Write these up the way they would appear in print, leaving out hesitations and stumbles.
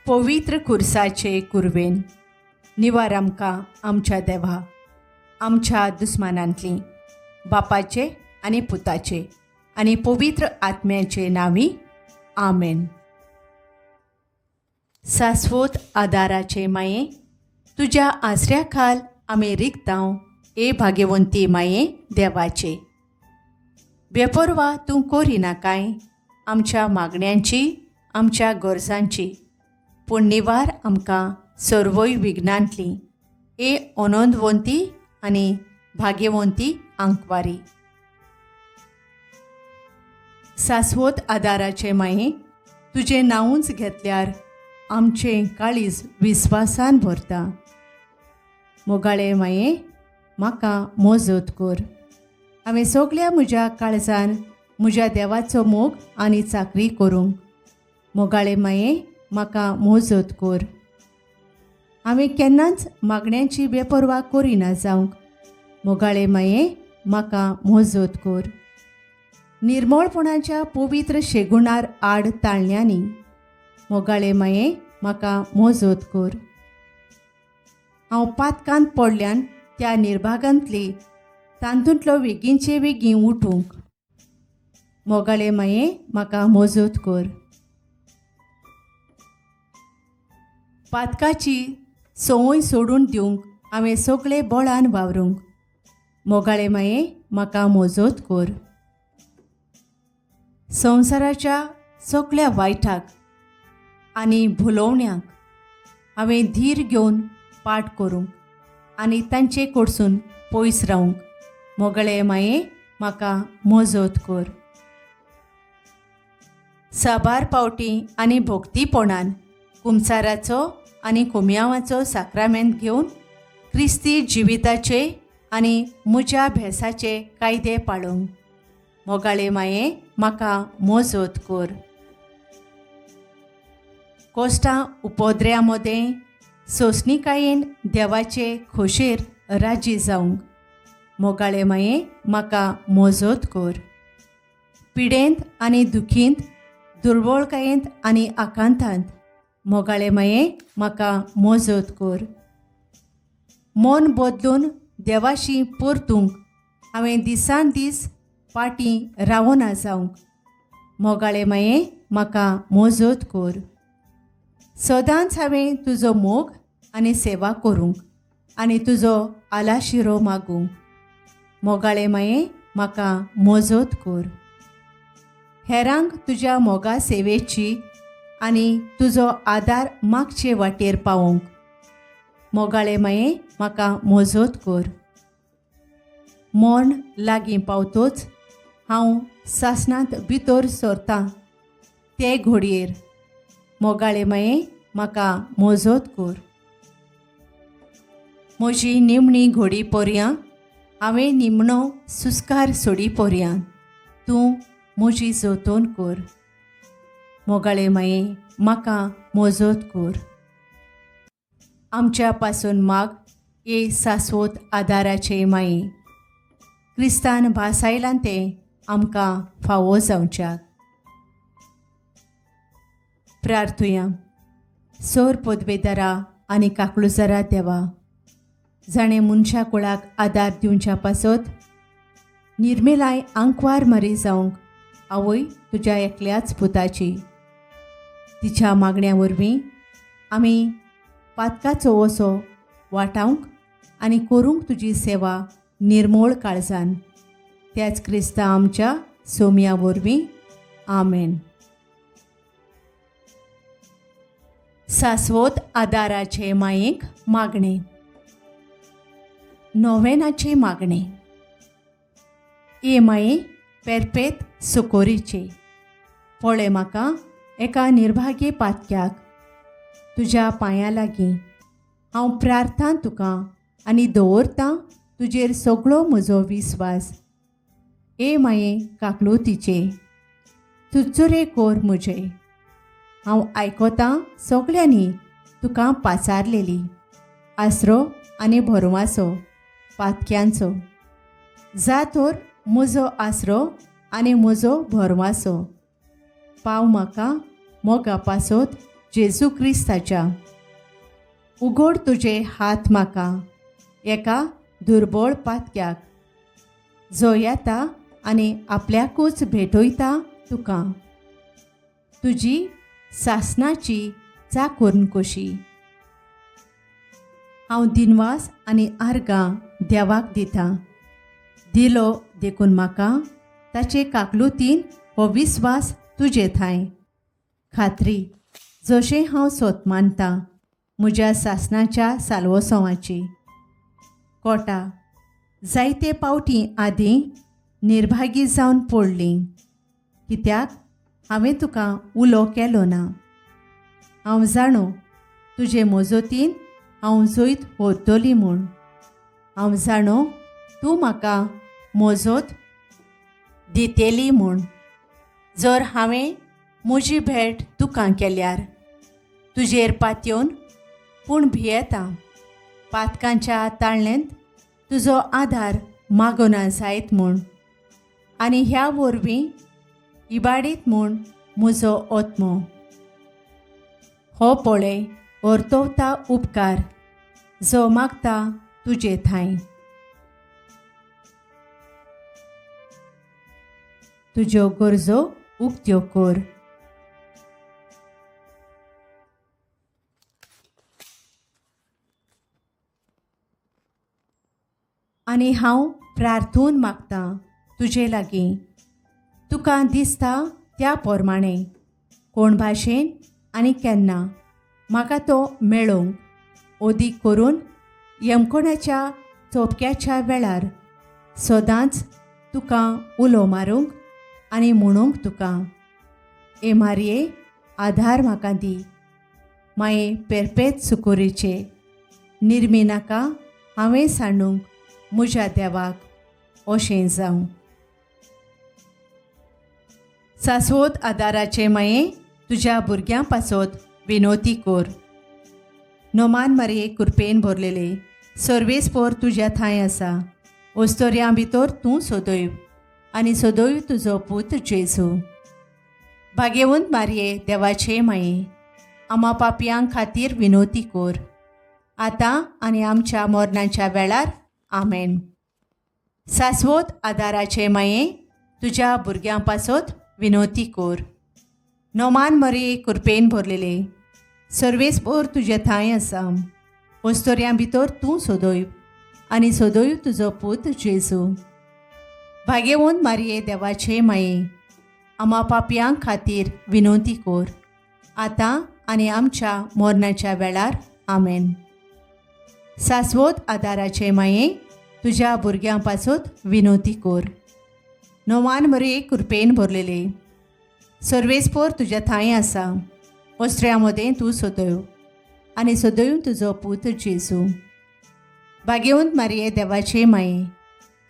पवित्र खुर्साचे कुरवेन निवार आमकां आमच्या देवा आमच्या दुस्मानांतली बापाचे आनी पुताचे आनी पवित्र आत्म्याचे नांवी आमेन. शाश्वत आदाराचे माये तुज्या आसऱ्या खाल आमी रिगतांव ए भाग्यवंती माये देवाचे. बेपरवा तूं करिना काय आमच्या मागण्यांची आमच्या गरजांची, पूण निवार आमकां सर्वय विघ्नांतली ए अनंदवंती आनी भाग्यवंती आंकवारी. शाश्वत आदाराचे माये तुजें नांवूच घेतल्यार आमचें काळीज विस्वासान भरता. मोगाळे माये म्हाका मोजत कर. हांवें सगळ्या म्हज्या काळजान म्हज्या देवाचो मोग आनी चाकरी करूंक. मोगाळे माये म्हाका मोजत कर. हांवें केन्नाच मागण्यांची बेपरवा करिना जावंक. मोगाळे माये म्हाका मोजत कर. निर्मळपणाच्या पवित्र शेगुणार आड ताळण्यांनी मोगाळे माये म्हाका मोजत कर. हांव पातकांत पडल्यान त्या निर्भागांतली तांतूंतलो वेगींचे वेगीं उठूंक. मोगाळे माये म्हाका मोजत कर. पातकाची संवय सोडून दिवंक हांवें सगळे बळान वावरूंक. मोगाळे माये म्हाका मोजत कर. संवसाराच्या सगळ्या वायटाक आनी भुलोवण्यांक हांवें धीर घेवन पाट करूंक आनी तांचे कडसून पयस रावंक. मोगाळे माये म्हाका मोजत कर. साबार पावटी आनी भोक्तीपणान कुमसाराचो आनी कुम्यांवाचो साक्रामेंत घेवन क्रिस्ती जिविताचे आनी म्हज्या भेसाचे कायदे पाळूंक. मोगाळे माये म्हाका मोजत कर. कोश्टां उपद्र्या मदें सोंसणिकायेन देवाचे खोशेर राजी जावंक. मोगाळे माये म्हाका मोजत कर. पिडेंत आनी दुखींत दुर्बळकायेंत आनी आकांतांत मोगाळे माये म्हाका मोजत कर. मन बदलून देवाशी परतूंक हांवें दिसान दीस फाटीं रावना जावंक. मोगाळे माये म्हाका मोजत कर. सदांच हांवें तुजो मोग आनी सेवा करूंक आनी तुजो आलाशिरो मागूंक. मोगाळे माये म्हाका मोजत कर. हेरांक तुज्या मोगा सेवेची आनी तुजो आदार मागचे वाटेर पावोवंक. मोगाळे माये म्हाका मोजत कर. मन लागीं पावतोच हांव सासणांत भितर सरतां ते घडयेर. मोगाळे माये म्हाका मोजत कर. म्हजी निमणी घडी पर्यां हांवें निमणो सुस्कार सोडी पर्यां तूं म्हजी जतन कर. मोगाळे माये म्हाका मोजत कर. आमच्या पासून माग ए शाश्वत आदाराचे माये क्रिस्तान भासायलां तें आमकां फावो जावच्याक. प्रार्थुया. सर पदवेदारा आनी काकळुजरा देवा, जाणें मनशा कुळाक आदार दिवच्या पासत निर्मेलाय आंकवार मारी जावंक आवय तुज्या एकल्याच पुताची. तिच्या मागण्या वरवीं आमी पातकाचो वसो वाटावंक आनी करूंक तुजी सेवा निर्मळ काळजान. त्याच क्रिस्ता आमच्या सोम्या वरवीं आमेन. शाश्वत आदाराचे मायेक मागणे. नोवेनाचे मागणे. ए माये पेरपेत सुकोरीचे, पळय म्हाका एका निर्भाग्य पातक्याक तुज्या पांयां लागीं. हांव प्रार्थना तुका आनी दवरतां तुजेर सगळो म्हजो विस्वास. ए माये काकलुतीचे, तुज्जुरे कोर म्हजे. हांव आयकोतां सगळ्यांनी तुका पाचारलेली आसरो आनी भरवासो पातक्यांचो. जा तर म्हजो आसरो आनी म्हजो भरवासो. पाव म्हाका मोगा पासत जेजू क्रिस्ताच्या. उगोड तुजे हात म्हाका एका दुर्बळ पातक्याक, जो येता आनी आपल्याकूच भेटयता तुका. तुजी सासणाची चाकूर्न कशी. हांव दिनवास आनी आर्गां देवाक दितां. दिलो देखून म्हाका ताचे काकलुतीन हो विस्वास तुजे थंय. खात्री जशें हांव सोत मानतां म्हज्या सासणाच्या साल्वोसवाची. कोटा जायते पावटी आदीं निर्भागी जावन पडलीं, कित्याक हांवें तुका उलो केलो ना. हांव जाणो तुजे मजतीन हांव जैत व्हरतली म्हूण. हांव जाणो तूं म्हाका मजत दितेली म्हूण. जर हांवें म्हजी भेट तुका केल्यार तुजेर पातयेवन पूण भियेता. पातकांच्या ताळणेंत तुजो आदार मागोना जायत म्हूण. आनी ह्या वरवीं इबाडीत म्हूण म्हजो ओत्मो. हो पळय वर्तवता उपकार जो मागता तुजे थंय. तुज्यो गरजो उक्त्यो कर. आनी हांव प्रार्थून मागतां तुजे लागीं. तुका दिसता त्या प्रमाणें कोण भाशेन आनी केन्ना म्हाका तो मेळोवंक ओदीक करून येमकोणाच्या चोपक्याच्या वेळार सदांच तुका उलो मारूंक आनी म्हणूंक तुका. ए मारये, आधार म्हाका दी. माये पेरपेत सुकोरीचे निर्मी नाका हांवें सांडूंक म्हज्या देवाक अशें जावं. सासवोत आदाराचे माये तुज्या भुरग्यां पासत विनोती कर. नोमान मारये कृपेन भरलेले सर्वेस्पर तुज्या थंय आसा. ओस्तोऱ्यां भितर तूं सदैव आनी सदैव तुजो पूत जेजू. भाग्यवंत मारये देवाचे माये आमा पापयां खातीर विनोती कर. आतां आनी आमच्या मरणाच्या वेळार आमेन. सासवोत आदाराचे माये तुज्या भुरग्यां पासत विनोती कर. नोमान मारये कृपेन भरलेले सर्वेस्पर तुजे थंय आसा. ओस्तोऱ्यां भितर तूं सदैव आनी सदैव तुजो पूत जेजू. भाग्यवंत मारये देवाचे माये आमा पापयां खातीर विनोती कर. आतां आनी आमच्या मरणाच्या वेळार आमेन. सासवोत आदाराचे माये तुज्या भुरग्यां पासत विनोती कर. नोमान मारये कृपेन भरलेले सर्वेस्पर तुज्या थंय आसा. ओस्त्र्यां मदें तूं सदैव आनी सदैव तुजो पूत जेजू. भाग्यवंत मारये देवाचे माये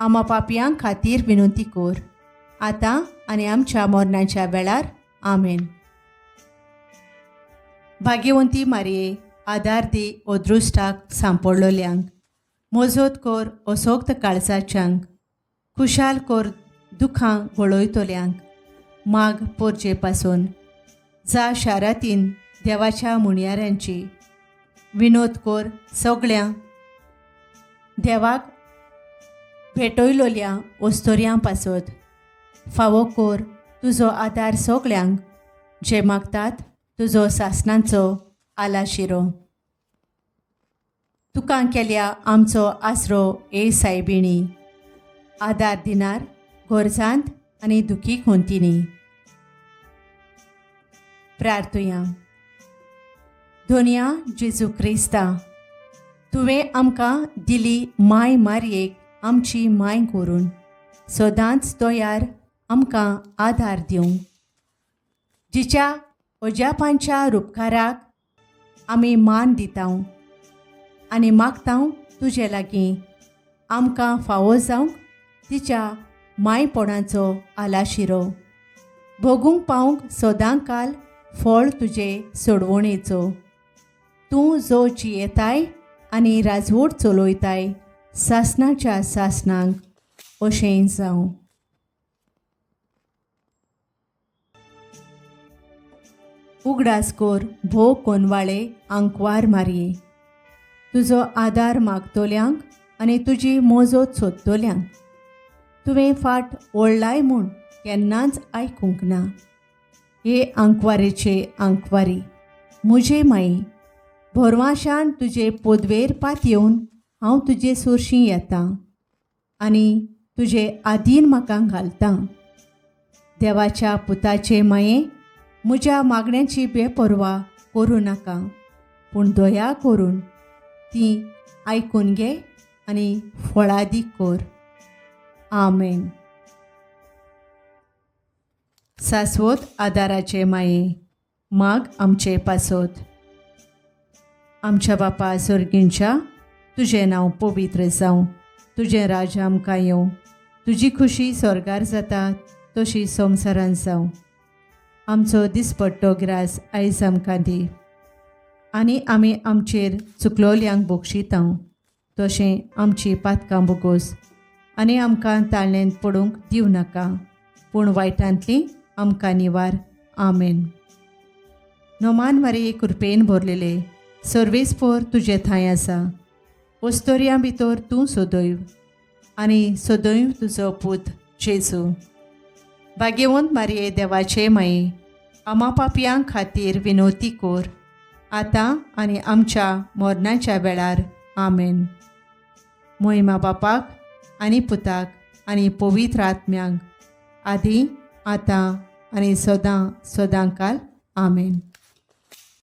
आमा पापयां खातीर विनोती कर. आतां आनी आमच्या मरणाच्या वेळार आमेन. भाग्यवंती मारये आदार दी अदृश्टाक सांपडलोल्यांक. मजत कर असोक्त काळजाच्यांक. खुशाल कर दुखां गळयतल्यांक. माग पोरचे पासून जा शारांतीन देवाच्या मुणयाऱ्यांची. विनोद कर सगळ्यां देवाक भेटयलोल्या ओस्तोऱ्यां पासत. फावो कर तुजो आदार सगळ्यांक जे मागतात तुजो सासणांचो आलाशिरो. तुका केल्या आमचो आसरो ए सायबिणी. आदार दिनार गरजांत आनी दुखी खोंतीनी. प्रार्थुया. धोनिया जेजू क्रिस्ता, तुवें आमकां दिली माय मारयेक आमची माय करून सदांच दोयार आमकां आदार दिवंक. जिच्या अजापांच्या उपकाराक आमी मान दितां आनी मागतां तुजे लागीं आमकां फावो जावंक तिच्या मायपणाचो आलाशिरो. भोगूंक पावंक सदांकाल फळ तुजे सोडवणेचो. तूं जो जियेताय आनी राजवट चलयताय सासणाच्या सासणांक अशें जावं. उगडास कोर भोव कोनवाळे आंकवार मारये. तुजो आदार मागतोल्यांक आनी तुजी मोजत सोदतोल्यांक तुवें फाट ओडलाय म्हूण केन्नाच आयकूंक ना. हे आंकवारेचे आंकवारी म्हजे माई, भरवाशान तुजे पोदवेर पात येवन हांव तुजे सुरशीं येतां आनी तुजे आदीन म्हाका घालतां. देवाच्या पुताचे माये, म्हज्या मागण्यांची बेपरवा करूं नाका, पूण दया करून ती आयकून घे आनी फळादी कोर. आमेन. सासवत आदाराचे माये, माग आमचे पासत. आमच्या बापा सर्गींच्या, तुजें नांव पवित्र जावं, तुजें राज आमकां येवं, तुजी खुशी स्वर्गार जाता तशी संवसारांत जावं. आमचो दिसपट्टो ग्रास आयज आमकां दी आनी आमी आमचेर चुकलोल्यांक बक्षितां, तशें आमची पातकां बोगोस आनी आमकां ताळणेंत पडूंक दिवं नाका, पूण वायटांतली आमकां निवार. आमेन. नोमान मारी कृपेन भरलेले, सर्वेस्पर तुजे थंय आसा. ओस्तोऱ्यां भितर तूं सदैव आनी सदैव तुजो पूत जेजू. भाग्यवंत मारये, देवाचे माये, आमा पापयां खातीर विनोती कोर, आतां आनी आमच्या मरणाच्या वेळार. आमेन. महिमा बापाक आनी पुताक आनी पवित्र आत्म्यांक, आदी आतां आनी सदां सदांकाल. आमेन.